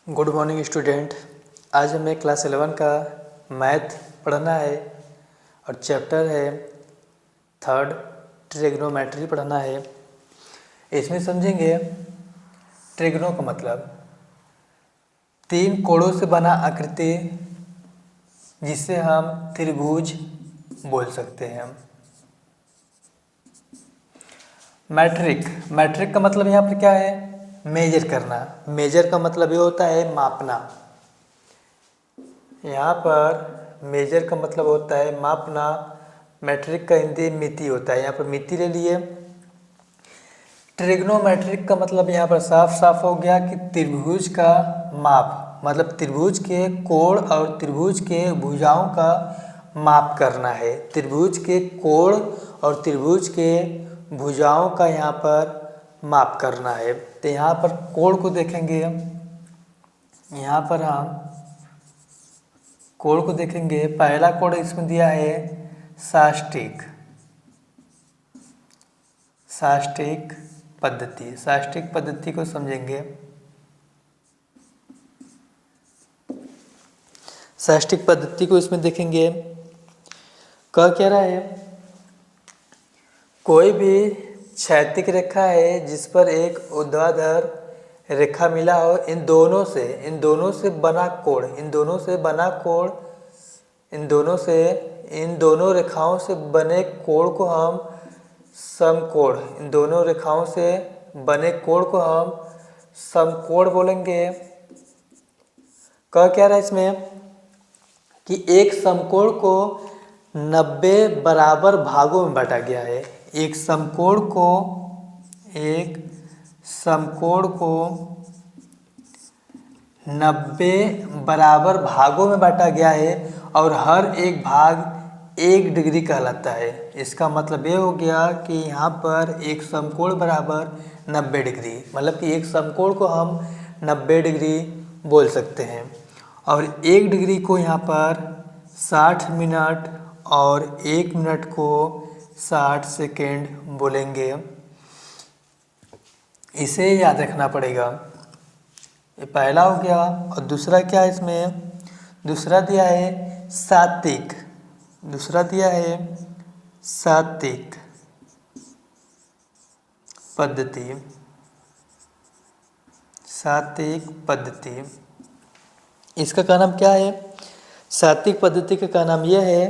Good morning student. आज हमें class 11 का मैथ पढ़ना है और चैप्टर है थर्ड ट्रिग्नोमेट्री पढ़ना है। इसमें समझेंगे ट्रिग्नो का मतलब तीन कोणों से बना आकृति जिसे हम त्रिभुज बोल सकते हैं। मैट्रिक का मतलब यहाँ पर क्या है? मेजर करना। मेजर का मतलब ये होता है मापना। यहाँ पर मेजर का मतलब होता है मापना। मैट्रिक का हिंदी मिति होता है। यहाँ पर मिति ले लिए। ट्रिग्नोमेट्रिक का मतलब यहाँ पर साफ साफ हो गया कि त्रिभुज का माप, मतलब त्रिभुज के कोण और त्रिभुज के भुजाओं का माप करना है। त्रिभुज के कोण और त्रिभुज के भुजाओं का यहाँ पर माप करना है। तो यहाँ पर कोण को देखेंगे। यहाँ पर हम कोण को देखेंगे। पहला कोण इसमें दिया है साष्टिक पद्धति। साष्टिक पद्धति को समझेंगे। साष्टिक पद्धति को इसमें देखेंगे। क्या रहा है? कोई भी क्षैतिज रेखा है जिस पर एक ऊर्ध्वाधर रेखा मिला हो, इन दोनों से बना कोण, इन दोनों रेखाओं से बने कोण को हम समकोण, इन दोनों रेखाओं से बने कोण को हम समकोण बोलेंगे। क्या रहा है इसमें कि एक समकोण को 90 बराबर भागों में बांटा गया है। एक समकोण को 90 बराबर भागों में बांटा गया है और हर एक भाग 1 डिग्री कहलाता है। इसका मतलब ये हो गया कि यहाँ पर एक समकोण बराबर 90 डिग्री, मतलब कि एक समकोण को हम 90 डिग्री बोल सकते हैं। और 1 डिग्री को यहाँ पर 60 मिनट और 1 मिनट को 60 सेकेंड बोलेंगे। इसे याद रखना पड़ेगा। ये पहला हो गया। और दूसरा क्या है इसमें? दूसरा दिया है सात्विक। पद्धति। इसका का नाम क्या है? सात्विक पद्धति का नाम यह है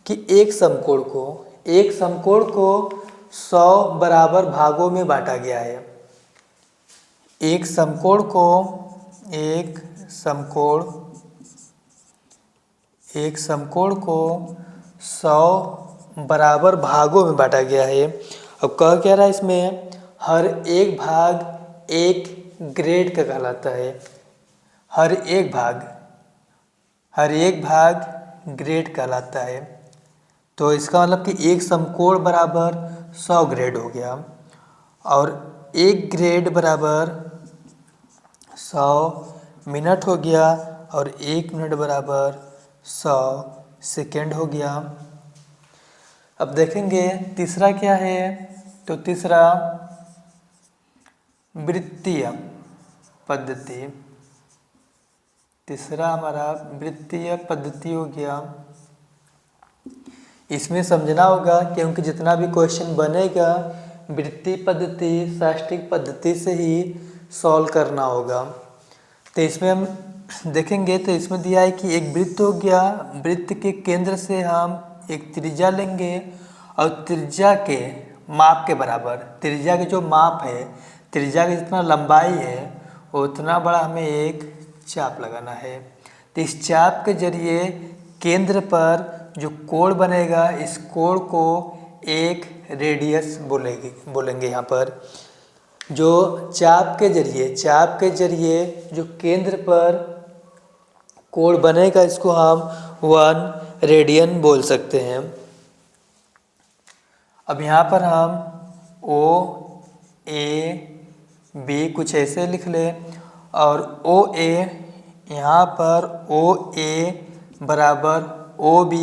कि एक समकोण को 100 बराबर भागों में बांटा गया है। एक समकोण को 100 बराबर भागों में बांटा गया है। अब क्या रहा है इसमें? हर एक भाग 1 ग्रेड का कहलाता है। हर एक भाग ग्रेड कहलाता है। तो इसका मतलब कि एक समकोण बराबर 100 ग्रेड हो गया और 1 ग्रेड बराबर 100 मिनट हो गया और 1 मिनट बराबर 100 सेकेंड हो गया। अब देखेंगे तीसरा क्या है? तो तीसरा वृत्तीय पद्धति। तीसरा हमारा वृत्तीय पद्धति हो गया। इसमें समझना होगा क्योंकि जितना भी क्वेश्चन बनेगा वृत्तीय पद्धति, साष्टिक पद्धति से ही सॉल्व करना होगा। तो इसमें हम देखेंगे तो इसमें दिया है कि एक वृत्त हो गया। वृत्त के केंद्र से हम एक त्रिज्या लेंगे और त्रिज्या के माप के बराबर, त्रिज्या के जो माप है, त्रिज्या की जितना लंबाई है उतना बड़ा हमें एक चाप लगाना है। तो इस चाप के जरिए केंद्र पर जो कोण बनेगा, इस कोण को एक रेडियस बोलेंगे। यहाँ पर जो चाप के जरिए जो केंद्र पर कोण बनेगा इसको हम 1 रेडियन बोल सकते हैं। अब यहाँ पर हम O A B कुछ ऐसे लिख लें और OA यहाँ पर OA बराबर OB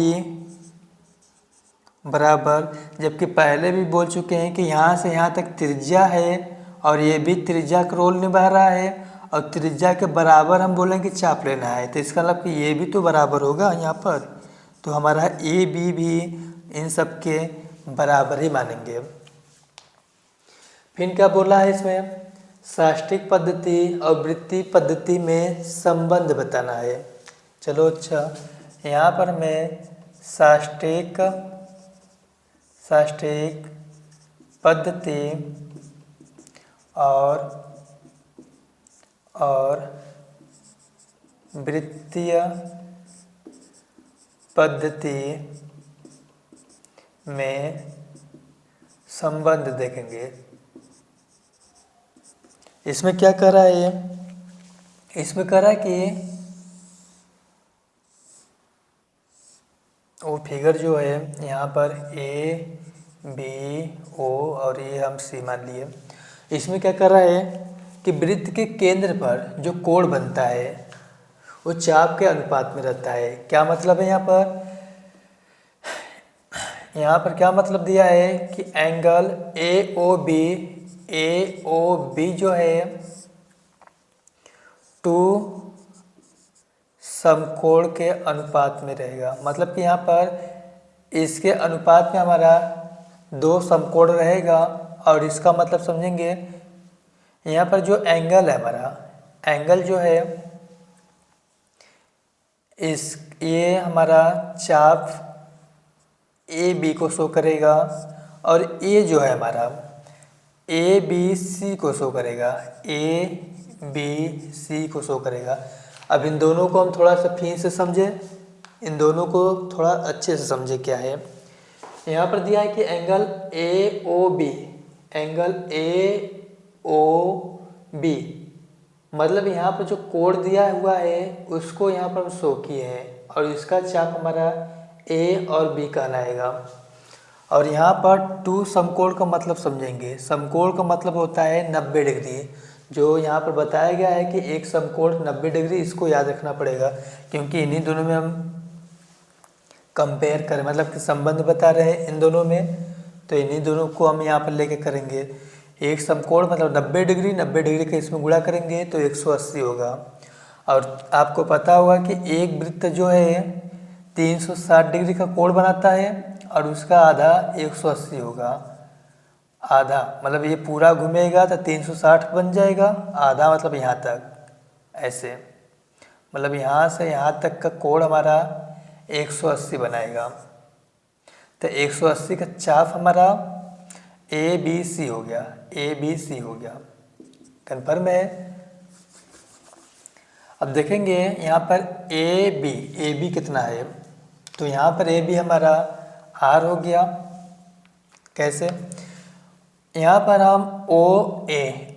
बराबर, जबकि पहले भी बोल चुके हैं कि यहाँ से यहाँ तक त्रिज्या है और ये भी त्रिज्या का रोल निभा रहा है और त्रिज्या के बराबर हम बोलेंगे चाप लेना है, तो इसका मतलब कि ये भी तो बराबर होगा यहाँ पर, तो हमारा ए बी भी इन सब के बराबर ही मानेंगे। फिर क्या बोला है इसमें, साष्टिक पद्धति और वृत्तीय पद्धति में संबंध बताना है। चलो अच्छा, यहाँ पर मैं साष्टिक पद्धति और वृत्तीय पद्धति में संबंध देखेंगे। इसमें क्या कर रहा है, इसमें कह रहा है कि वो फिगर जो है यहाँ पर ए बी ओ और ये हम सी मान लिए। इसमें क्या कर रहा है कि वृत्त के केंद्र पर जो कोण बनता है वो चाप के अनुपात में रहता है। क्या मतलब है यहाँ पर क्या मतलब दिया है कि एंगल ए ओ बी जो है 2 समकोण के अनुपात में रहेगा। मतलब कि यहाँ पर इसके अनुपात में हमारा 2 समकोण रहेगा। और इसका मतलब समझेंगे, यहाँ पर जो एंगल है हमारा, एंगल जो है ये हमारा चाप ए बी को शो करेगा और ये जो है हमारा ए बी सी को शो करेगा, ए बी सी को शो करेगा। अब इन दोनों को हम थोड़ा सा फिर से समझें, इन दोनों को थोड़ा अच्छे से समझे क्या है। यहाँ पर दिया है कि angle A O B, angle A O B मतलब यहाँ पर जो कोण दिया हुआ है उसको यहाँ पर हम शो किए हैं और इसका चाप हमारा ए और बी कहलाएगा। और यहाँ पर 2 समकोण का मतलब समझेंगे। समकोण का मतलब होता है 90 डिग्री। जो यहाँ पर बताया गया है कि एक समकोण 90 डिग्री, इसको याद रखना पड़ेगा क्योंकि इन्हीं दोनों में हम कंपेयर करें, मतलब कि संबंध बता रहे हैं इन दोनों में, तो इन्हीं दोनों को हम यहाँ पर लेके करेंगे। एक समकोण मतलब 90 डिग्री, 90 डिग्री का इसमें गुणा करेंगे तो 180 होगा। और आपको पता होगा कि एक वृत्त जो है 360 डिग्री का कोण बनाता है और उसका आधा 180 होगा। आधा मतलब ये पूरा घूमेगा तो 360 बन जाएगा, आधा मतलब यहाँ तक, ऐसे मतलब यहाँ से यहाँ तक का कोण हमारा 180 बनाएगा। तो 180 का चाप हमारा ए बी सी हो गया, ए बी सी हो गया। कन्फर्म है। अब देखेंगे यहाँ पर ए बी कितना है, तो यहाँ पर ए बी हमारा आर हो गया। कैसे, यहाँ पर हम ओ ए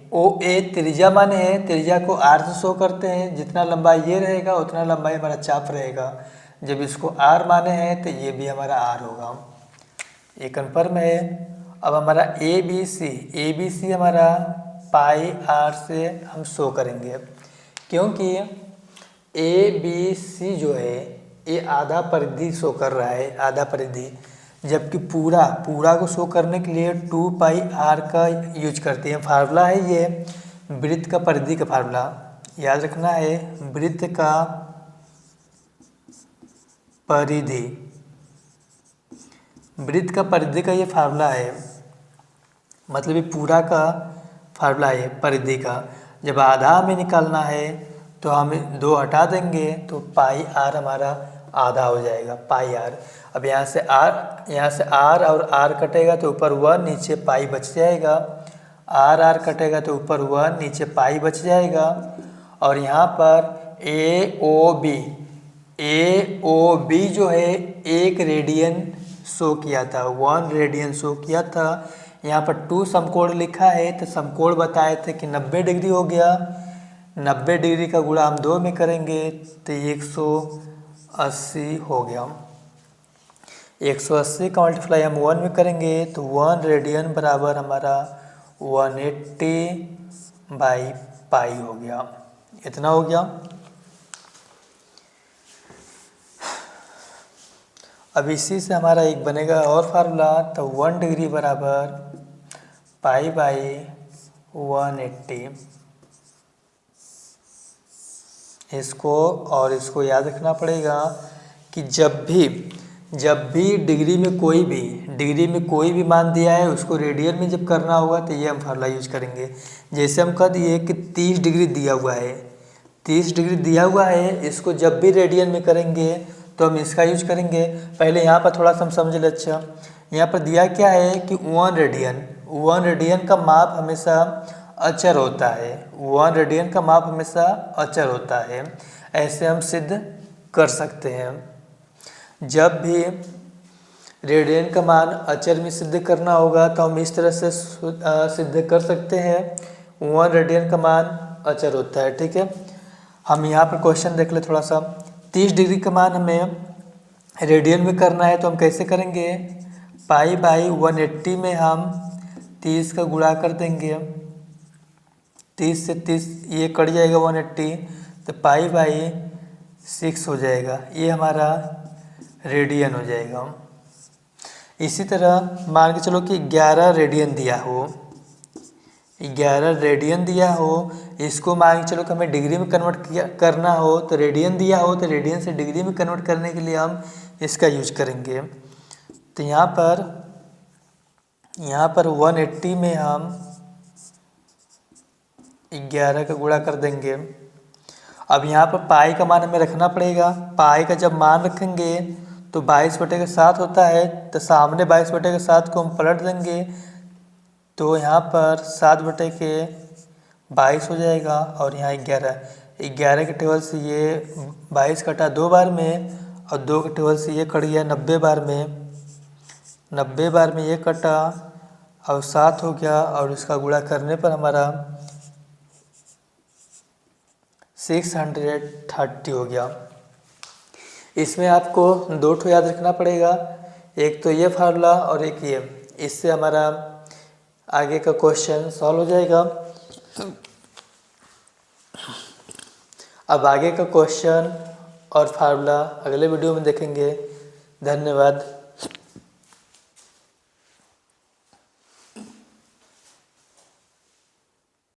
त्रिज्या माने हैं, त्रिज्या को आर से शो करते हैं। जितना लंबाई ये रहेगा उतना लंबाई हमारा चाप रहेगा। जब इसको आर माने हैं तो ये भी हमारा आर होगा। ये कन्फर्म है। अब हमारा ए बी सी हमारा पाई आर से हम शो करेंगे, क्योंकि ए बी सी जो है ये आधा परिधि शो कर रहा है, आधा परिधि, जबकि पूरा को शो करने के लिए 2 पाई आर का यूज करते हैं। फार्मूला है ये वृत्त का परिधि का फार्मूला, याद रखना है। वृत्त का परिधि, वृत्त का परिधि का ये फार्मूला है, मतलब ये पूरा का फार्मूला है परिधि का। जब आधा हमें निकालना है तो हम 2 हटा देंगे तो पाई आर हमारा आधा हो जाएगा, पाई आर। अब यहाँ से आर और आर कटेगा तो ऊपर 1 नीचे पाई बच जाएगा, आर कटेगा तो ऊपर 1 नीचे पाई बच जाएगा। और यहाँ पर ए ओ बी जो है 1 रेडियन शो किया था, 1 रेडियन शो किया था। यहाँ पर 2 समकोण लिखा है तो समकोण बताए थे कि 90 डिग्री हो गया। 90 डिग्री का गुणा हम 2 में करेंगे तो 180 हो गया। 180 का मल्टीप्लाई हम 1 में करेंगे तो 1 रेडियन बराबर हमारा 180 बाई पाई हो गया। इतना हो गया। अब इसी से हमारा एक बनेगा और फार्मूला, तो 1 डिग्री बराबर पाई बाई 180। इसको और इसको याद रखना पड़ेगा कि जब भी डिग्री में कोई भी मान दिया है उसको रेडियन में जब करना होगा तो ये हम फार्मूला यूज करेंगे। जैसे हम कह दिए कि 30 डिग्री दिया हुआ है, 30 डिग्री दिया हुआ है, इसको जब भी रेडियन में करेंगे तो हम इसका यूज करेंगे। पहले यहाँ पर थोड़ा सा हम समझ लें। अच्छा, यहाँ पर दिया क्या है कि 1 रेडियन का माप हमेशा अचर होता है। 1 रेडियन का माप हमेशा अचर होता है। ऐसे हम सिद्ध कर सकते हैं। जब भी रेडियन का मान अचर में सिद्ध करना होगा तो हम इस तरह से सिद्ध कर सकते हैं। 1 रेडियन का मान अचर होता है। ठीक है, हम यहाँ पर क्वेश्चन देख ले थोड़ा सा। 30 डिग्री का मान हमें रेडियन में करना है तो हम कैसे करेंगे, पाई बाई 180 में हम 30 का गुणा कर देंगे। 30 से 30 ये कट जाएगा 180, तो पाई बाई 6 हो जाएगा। ये हमारा रेडियन हो जाएगा। इसी तरह मान के चलो कि 11 रेडियन दिया हो, 11 रेडियन दिया हो, इसको मान के चलो कि हमें डिग्री में कन्वर्ट करना हो तो रेडियन दिया हो तो रेडियन से डिग्री में कन्वर्ट करने के लिए हम इसका यूज करेंगे। तो यहाँ पर 180 में हम 11 का गुणा कर देंगे। अब यहाँ पर पाई का मान हमें रखना पड़ेगा। पाई का जब मान रखेंगे तो 22/7 होता है, तो सामने 22/7 को हम पलट देंगे तो यहाँ पर 7/22 हो जाएगा और यहाँ 11 के टेबल से ये 22 कटा 2 बार में और 2 के टेबल से ये कट गया 90 बार में। 90 बार में ये कटा और 7 हो गया और इसका गुणा करने पर हमारा 630 हो गया। इसमें आपको 2 ठो याद रखना पड़ेगा, एक तो ये फार्मूला और एक ये। इससे हमारा आगे का क्वेश्चन सॉल्व हो जाएगा। अब आगे का क्वेश्चन और फार्मूला अगले वीडियो में देखेंगे। धन्यवाद।